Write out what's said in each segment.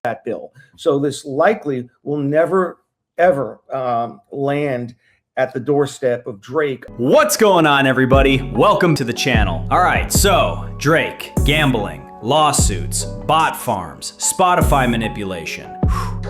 that bill. So this likely will never, ever land at the doorstep of Drake. What's going on, everybody? Welcome to the channel. All right, so Drake, gambling, lawsuits, bot farms, Spotify manipulation.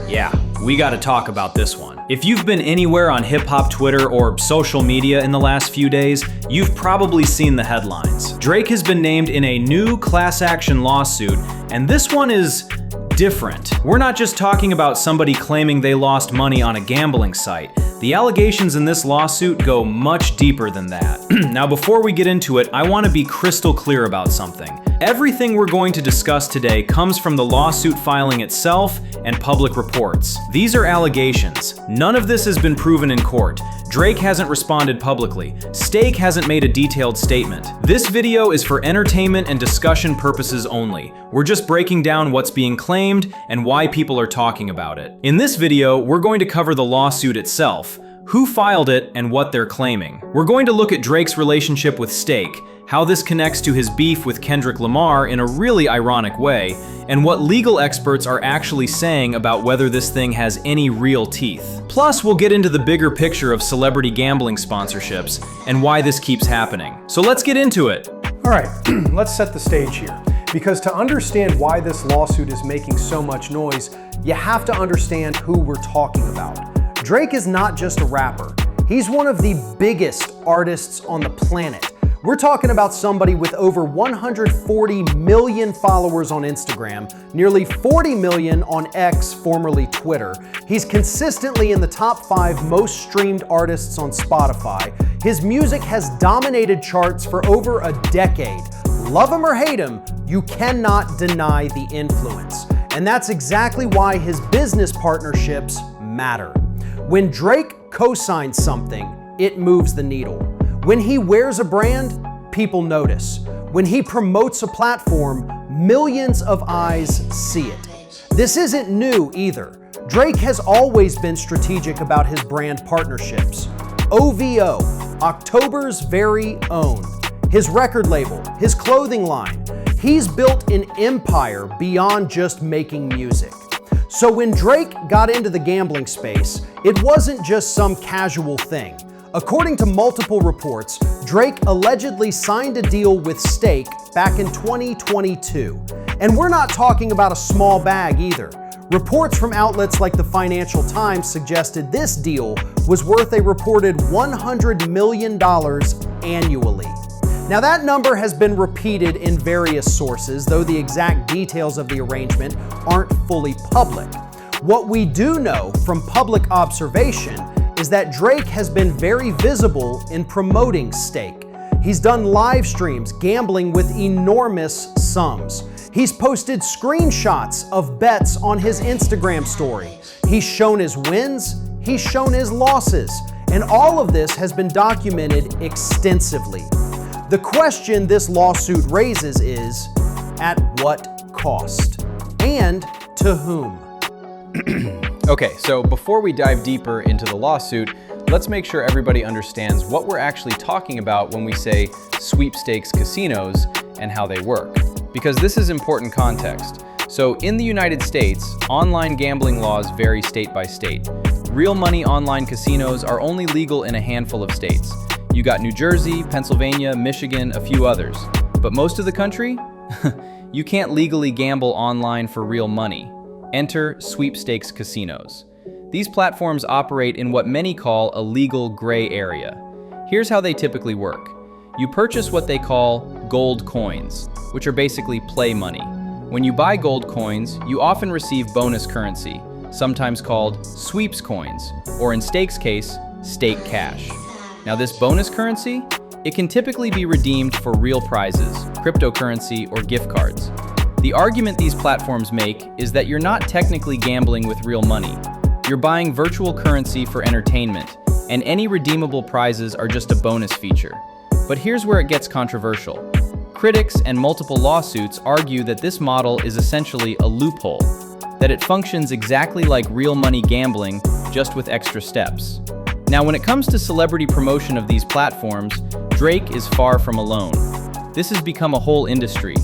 Yeah, we gotta talk about this one. If you've been anywhere on hip-hop Twitter or social media in the last few days, you've probably seen the headlines. Drake has been named in a new class action lawsuit, and this one is different. We're not just talking about somebody claiming they lost money on a gambling site. The allegations in this lawsuit go much deeper than that. Now, before we get into it, I want to be crystal clear about something. Everything we're going to discuss today comes from the lawsuit filing itself and public reports. These are allegations. None of this has been proven in court. Drake hasn't responded publicly. Stake hasn't made a detailed statement. This video is for entertainment and discussion purposes only. We're just breaking down what's being claimed and why people are talking about it. In this video, we're going to cover the lawsuit itself, who filed it, and what they're claiming. We're going to look at Drake's relationship with Stake, how this connects to his beef with Kendrick Lamar in a really ironic way, and what legal experts are actually saying about whether this thing has any real teeth. Plus, we'll get into the bigger picture of celebrity gambling sponsorships and why this keeps happening. So let's get into it. All right, let's set the stage here. Because to understand why this lawsuit is making so much noise, you have to understand who we're talking about. Drake is not just a rapper. He's one of the biggest artists on the planet. We're talking about somebody with over 140 million followers on Instagram, nearly 40 million on X, formerly Twitter. He's consistently in the top 5 most streamed artists on Spotify. His music has dominated charts for over a decade. Love him or hate him, you cannot deny the influence. And that's exactly why his business partnerships matter. When Drake co-signs something, it moves the needle. When he wears a brand, people notice. When he promotes a platform, millions of eyes see it. This isn't new either. Drake has always been strategic about his brand partnerships. OVO, October's very own. His record label, his clothing line. He's built an empire beyond just making music. So when Drake got into the gambling space, it wasn't just some casual thing. According to multiple reports, Drake allegedly signed a deal with Stake back in 2022. And we're not talking about a small bag either. Reports from outlets like the Financial Times suggested this deal was worth a reported $100 million annually. Now that number has been repeated in various sources, though the exact details of the arrangement aren't fully public. What we do know from public observation is that Drake has been very visible in promoting Stake. He's done live streams gambling with enormous sums. He's posted screenshots of bets on his Instagram story. He's shown his wins, he's shown his losses, and all of this has been documented extensively. The question this lawsuit raises is, at what cost? And to whom? Okay, so before we dive deeper into the lawsuit, let's make sure everybody understands what we're actually talking about when we say sweepstakes casinos and how they work. Because this is important context. So in the United States, online gambling laws vary state by state. Real money online casinos are only legal in a handful of states. You got New Jersey, Pennsylvania, Michigan, a few others. But most of the country? You can't legally gamble online for real money. Enter sweepstakes casinos. These platforms operate in what many call a legal gray area. Here's how they typically work. You purchase what they call gold coins, which are basically play money. When you buy gold coins, you often receive bonus currency, sometimes called sweeps coins, or in Stake's case, Stake cash. Now this bonus currency, it can typically be redeemed for real prizes, cryptocurrency, or gift cards. The argument these platforms make is that you're not technically gambling with real money. You're buying virtual currency for entertainment, and any redeemable prizes are just a bonus feature. But here's where it gets controversial. Critics and multiple lawsuits argue that this model is essentially a loophole, that it functions exactly like real money gambling, just with extra steps. Now, when it comes to celebrity promotion of these platforms, Drake is far from alone. This has become a whole industry.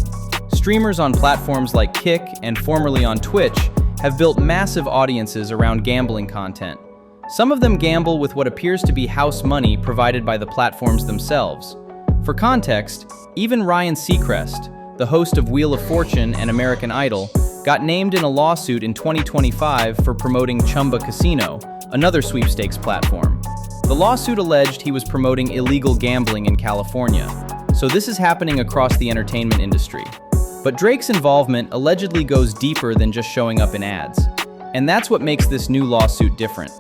Streamers on platforms like Kick and formerly on Twitch have built massive audiences around gambling content. Some of them gamble with what appears to be house money provided by the platforms themselves. For context, even Ryan Seacrest, the host of Wheel of Fortune and American Idol, got named in a lawsuit in 2025 for promoting Chumba Casino, another sweepstakes platform. The lawsuit alleged he was promoting illegal gambling in California, so this is happening across the entertainment industry. But Drake's involvement allegedly goes deeper than just showing up in ads, and that's what makes this new lawsuit different.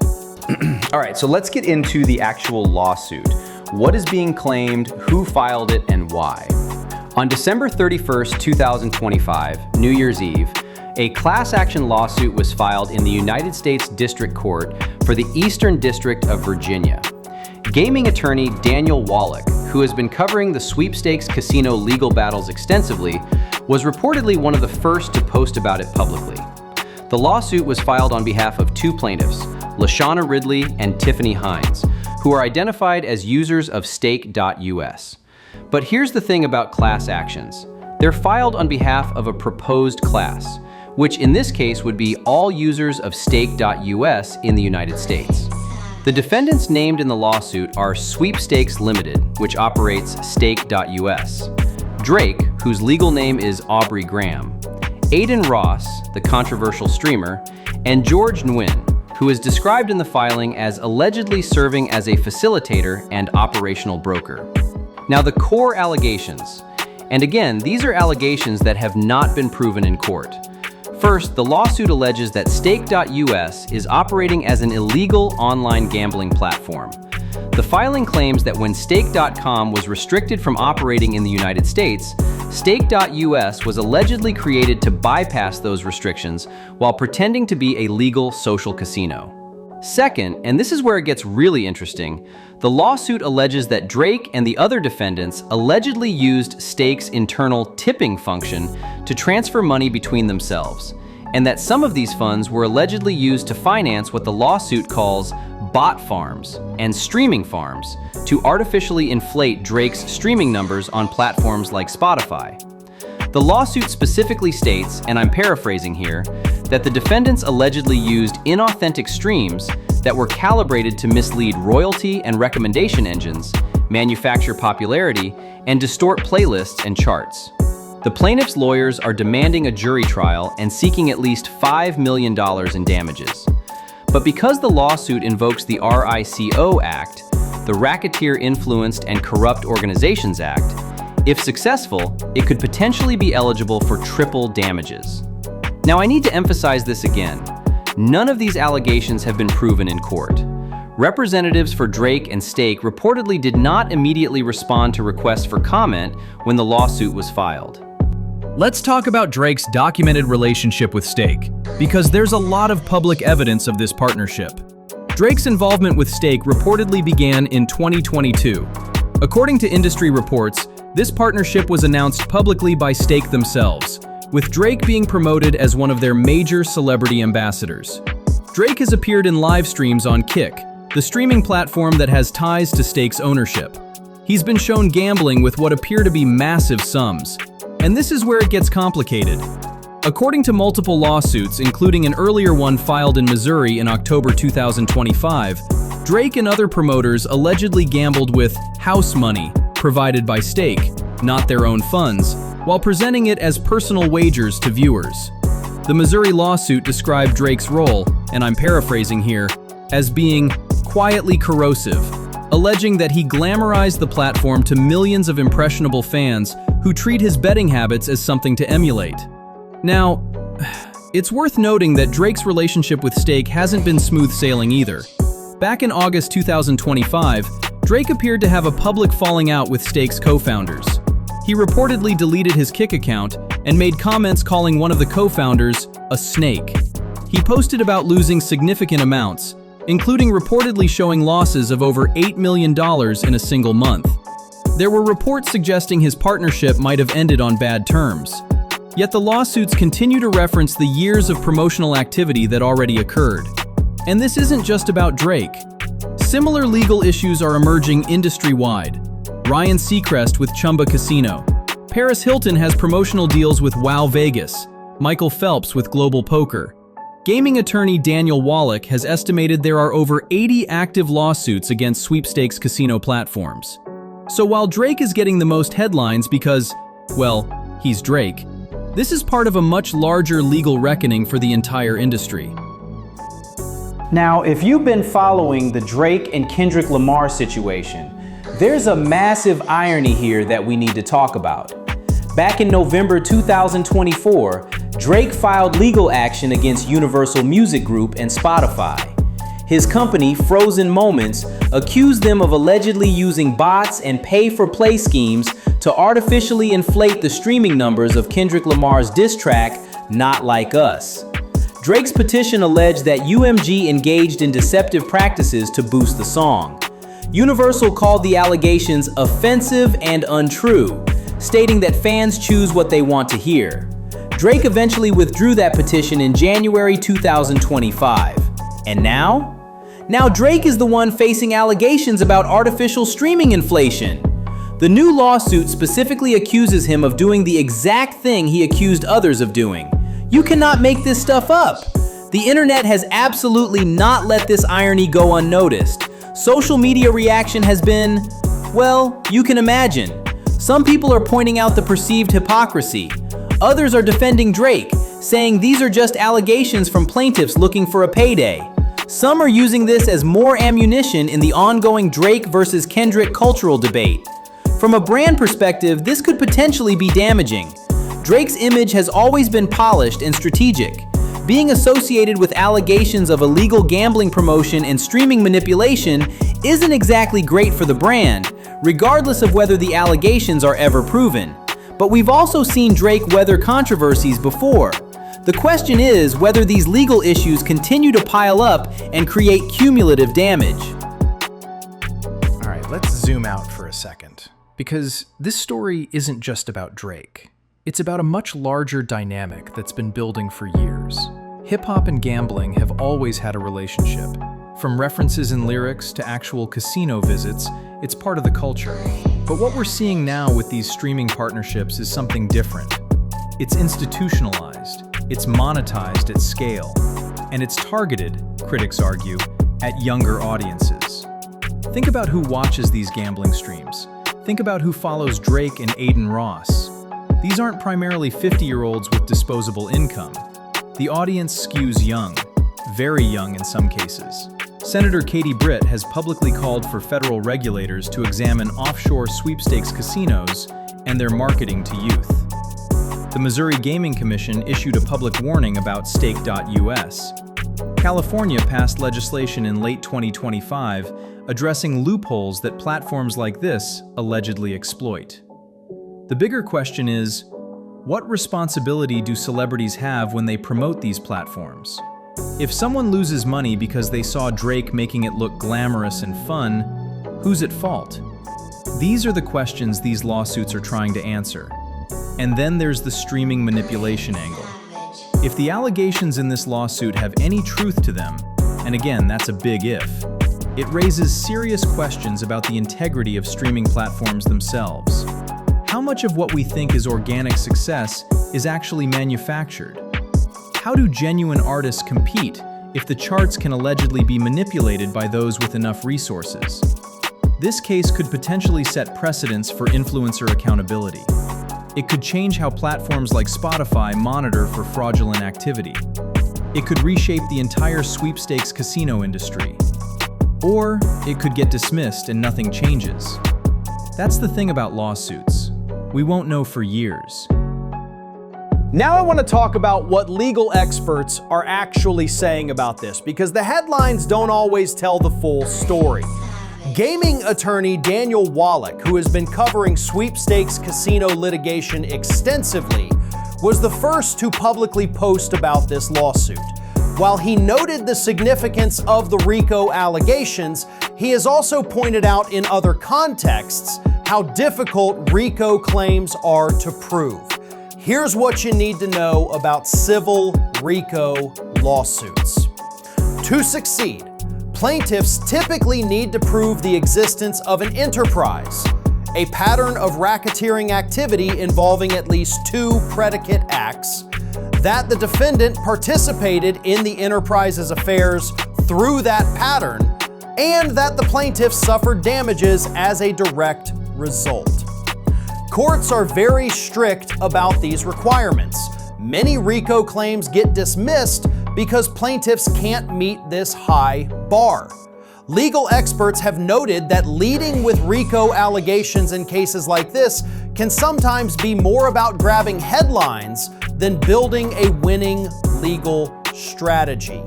All right, so let's get into the actual lawsuit. What is being claimed, who filed it, and why? On December 31st, 2025, New Year's Eve, a class action lawsuit was filed in the United States District Court for the Eastern District of Virginia. Gaming attorney Daniel Wallach, who has been covering the sweepstakes casino legal battles extensively, was reportedly one of the first to post about it publicly. The lawsuit was filed on behalf of two plaintiffs, Lashana Ridley and Tiffany Hines, who are identified as users of stake.us. But here's the thing about class actions. They're filed on behalf of a proposed class, which in this case would be all users of stake.us in the United States. The defendants named in the lawsuit are Sweepstakes Limited, which operates stake.us, Drake, whose legal name is Aubrey Graham, Aiden Ross, the controversial streamer, and George Nguyen, who is described in the filing as allegedly serving as a facilitator and operational broker. Now, the core allegations, and again, these are allegations that have not been proven in court. First, the lawsuit alleges that stake.us is operating as an illegal online gambling platform. The filing claims that when stake.com was restricted from operating in the United States, stake.us was allegedly created to bypass those restrictions while pretending to be a legal social casino. Second, and this is where it gets really interesting, the lawsuit alleges that Drake and the other defendants allegedly used Stake's internal tipping function to transfer money between themselves, and that some of these funds were allegedly used to finance what the lawsuit calls bot farms and streaming farms to artificially inflate Drake's streaming numbers on platforms like Spotify. The lawsuit specifically states, and I'm paraphrasing here, that the defendants allegedly used inauthentic streams that were calibrated to mislead royalty and recommendation engines, manufacture popularity, and distort playlists and charts. The plaintiffs' lawyers are demanding a jury trial and seeking at least $5 million in damages. But because the lawsuit invokes the RICO Act, the Racketeer Influenced and Corrupt Organizations Act, if successful, it could potentially be eligible for triple damages. Now, I need to emphasize this again. None of these allegations have been proven in court. Representatives for Drake and Stake reportedly did not immediately respond to requests for comment when the lawsuit was filed. Let's talk about Drake's documented relationship with Stake, because there's a lot of public evidence of this partnership. Drake's involvement with Stake reportedly began in 2022. According to industry reports, this partnership was announced publicly by Stake themselves, with Drake being promoted as one of their major celebrity ambassadors. Drake has appeared in live streams on Kick, the streaming platform that has ties to Stake's ownership. He's been shown gambling with what appear to be massive sums. And this is where it gets complicated. According to multiple lawsuits, including an earlier one filed in Missouri in October 2025, Drake and other promoters allegedly gambled with house money provided by Stake, not their own funds, while presenting it as personal wagers to viewers. The Missouri lawsuit described Drake's role, and I'm paraphrasing here, as being quietly corrosive, alleging that he glamorized the platform to millions of impressionable fans who treat his betting habits as something to emulate. Now, it's worth noting that Drake's relationship with Stake hasn't been smooth sailing either. Back in August 2025, Drake appeared to have a public falling out with Stake's co-founders. He reportedly deleted his Kick account and made comments calling one of the co-founders a snake. He posted about losing significant amounts, including reportedly showing losses of over $8 million in a single month. There were reports suggesting his partnership might have ended on bad terms. Yet the lawsuits continue to reference the years of promotional activity that already occurred. And this isn't just about Drake. Similar legal issues are emerging industry-wide. Ryan Seacrest with Chumba Casino. Paris Hilton has promotional deals with Wow Vegas. Michael Phelps with Global Poker. Gaming attorney Daniel Wallach has estimated there are over 80 active lawsuits against sweepstakes casino platforms. So while Drake is getting the most headlines because, well, he's Drake, this is part of a much larger legal reckoning for the entire industry. Now, if you've been following the Drake and Kendrick Lamar situation, there's a massive irony here that we need to talk about. Back in November 2024, Drake filed legal action against Universal Music Group and Spotify. His company, Frozen Moments, accused them of allegedly using bots and pay-for-play schemes to artificially inflate the streaming numbers of Kendrick Lamar's diss track, Not Like Us. Drake's petition alleged that UMG engaged in deceptive practices to boost the song. Universal called the allegations offensive and untrue, stating that fans choose what they want to hear. Drake eventually withdrew that petition in January 2025. And now? Now Drake is the one facing allegations about artificial streaming inflation. The new lawsuit specifically accuses him of doing the exact thing he accused others of doing. You cannot make this stuff up. The internet has absolutely not let this irony go unnoticed. Social media reaction has been, well, you can imagine. Some people are pointing out the perceived hypocrisy. Others are defending Drake, saying these are just allegations from plaintiffs looking for a payday. Some are using this as more ammunition in the ongoing Drake versus Kendrick cultural debate. From a brand perspective, this could potentially be damaging. Drake's image has always been polished and strategic. Being associated with allegations of illegal gambling promotion and streaming manipulation isn't exactly great for the brand, regardless of whether the allegations are ever proven. But we've also seen Drake weather controversies before. The question is whether these legal issues continue to pile up and create cumulative damage. All right, let's zoom out for a second, because this story isn't just about Drake. It's about a much larger dynamic that's been building for years. Hip-hop and gambling have always had a relationship. From references in lyrics to actual casino visits, it's part of the culture. But what we're seeing now with these streaming partnerships is something different. It's institutionalized, it's monetized at scale, and it's targeted, critics argue, at younger audiences. Think about who watches these gambling streams. Think about who follows Drake and Aiden Ross. These aren't primarily 50-year-olds with disposable income. The audience skews young, very young in some cases. Senator Katie Britt has publicly called for federal regulators to examine offshore sweepstakes casinos and their marketing to youth. The Missouri Gaming Commission issued a public warning about stake.us. California passed legislation in late 2025 addressing loopholes that platforms like this allegedly exploit. The bigger question is, what responsibility do celebrities have when they promote these platforms? If someone loses money because they saw Drake making it look glamorous and fun, who's at fault? These are the questions these lawsuits are trying to answer. And then there's the streaming manipulation angle. If the allegations in this lawsuit have any truth to them, and again, that's a big if, it raises serious questions about the integrity of streaming platforms themselves. How much of what we think is organic success is actually manufactured? How do genuine artists compete if the charts can allegedly be manipulated by those with enough resources? This case could potentially set precedents for influencer accountability. It could change how platforms like Spotify monitor for fraudulent activity. It could reshape the entire sweepstakes casino industry. Or it could get dismissed and nothing changes. That's the thing about lawsuits. We won't know for years. Now I want to talk about what legal experts are actually saying about this, because the headlines don't always tell the full story. Gaming attorney Daniel Wallach, who has been covering sweepstakes casino litigation extensively, was the first to publicly post about this lawsuit. While he noted the significance of the RICO allegations, he has also pointed out in other contexts how difficult RICO claims are to prove. Here's what you need to know about civil RICO lawsuits. To succeed, plaintiffs typically need to prove the existence of an enterprise, a pattern of racketeering activity involving at least two predicate acts, that the defendant participated in the enterprise's affairs through that pattern, and that the plaintiff suffered damages as a direct result. Courts are very strict about these requirements. Many RICO claims get dismissed because plaintiffs can't meet this high bar. Legal experts have noted that leading with RICO allegations in cases like this can sometimes be more about grabbing headlines than building a winning legal strategy.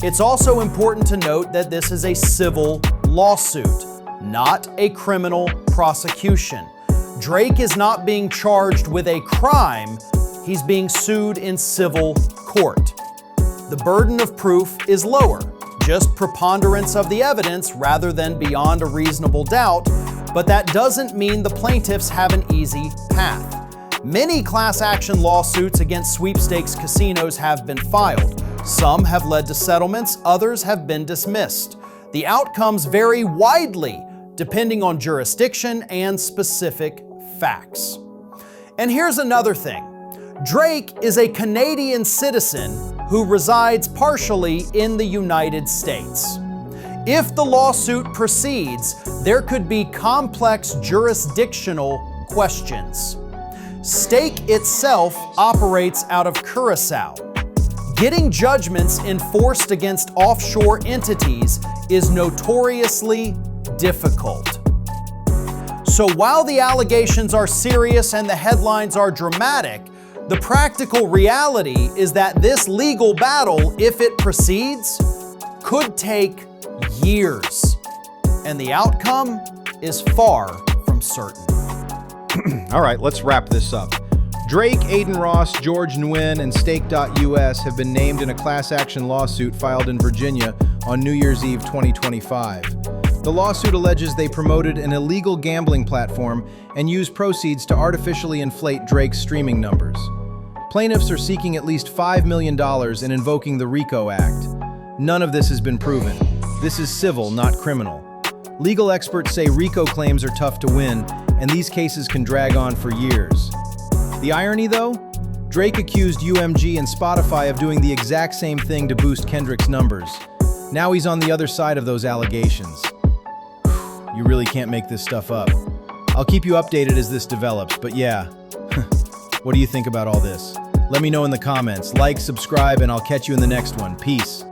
It's also important to note that this is a civil lawsuit, not a criminal prosecution. Drake is not being charged with a crime, he's being sued in civil court. The burden of proof is lower, just preponderance of the evidence rather than beyond a reasonable doubt, but that doesn't mean the plaintiffs have an easy path. Many class action lawsuits against sweepstakes casinos have been filed. Some have led to settlements, others have been dismissed. The outcomes vary widely depending on jurisdiction and specific facts. And here's another thing. Drake is a Canadian citizen who resides partially in the United States. If the lawsuit proceeds, there could be complex jurisdictional questions. Stake itself operates out of Curacao. Getting judgments enforced against offshore entities is notoriously difficult. So while the allegations are serious and the headlines are dramatic, the practical reality is that this legal battle, if it proceeds, could take years, and the outcome is far from certain. All right, let's wrap this up. Drake, Aiden Ross, George Nguyen, and Stake.us have been named in a class action lawsuit filed in Virginia on New Year's Eve 2025. The lawsuit alleges they promoted an illegal gambling platform and used proceeds to artificially inflate Drake's streaming numbers. Plaintiffs are seeking at least $5 million and invoking the RICO Act. None of this has been proven. This is civil, not criminal. Legal experts say RICO claims are tough to win, and these cases can drag on for years. The irony, though? Drake accused UMG and Spotify of doing the exact same thing to boost Kendrick's numbers. Now he's on the other side of those allegations. You really can't make this stuff up. I'll keep you updated as this develops, but yeah. What do you think about all this? Let me know in the comments. Like, subscribe, and I'll catch you in the next one. Peace.